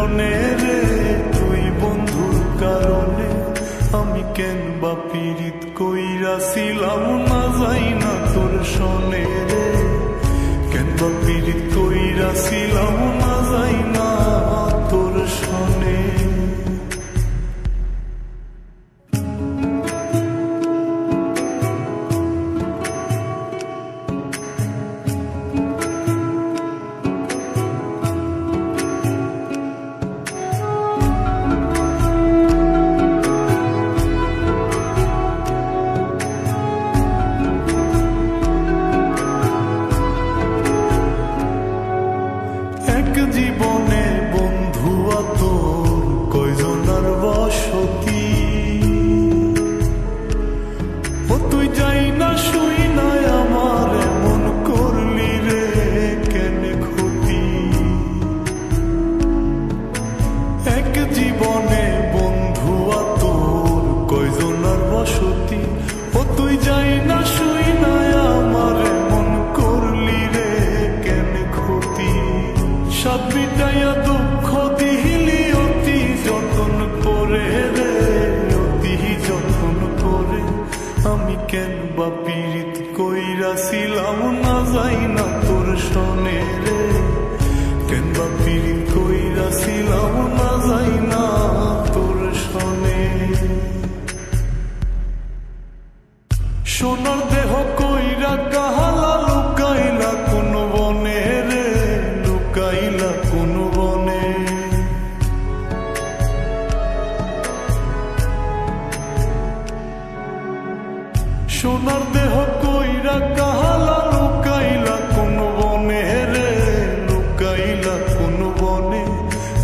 জনে রে তুই বন্ধুর কারণে আমি কেন বা পীড়িত কইরাছিলাম না যাই না তোর শোনে রে কেন বা পীড়িত কইরাছিলাম না যাই না তোর শোনে জীবনে বন্ধু তোর কয়জনার বসতি ও তুই যাই না শুই না আমার এমন করলি রে কেন ক্ষতি এক জীবনে বন্ধু তোর কয়জনার বসতি ও তুই যাই না শুই না আমার এমন করলি রে কেন ক্ষতি সব বিটাইয়া দুঃখ দিলি অতি যতন করে রে অতি যতন করে আমি কেন বা পীড়িত কইরাছিলাম না যাই না তোর শোনে রে কেন বা পীড়িত কইরাছিলাম না যাই না তোর শোনে সোনার দেহ কইরা কাহালা লুকাইলা কোন বনে রে লুকাইলা কোন বনে সোনার দেহ কইরা কাহালা লুকাইলা কোন বনে রে লুকাইলা কোন বনে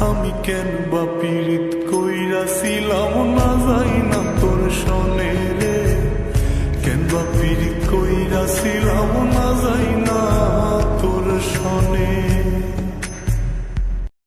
আমি কেন বা পীড়িত কইরাছিলাম না যাই না তোর শোনে রে কেন বা পীড়িত কইরাছিলাম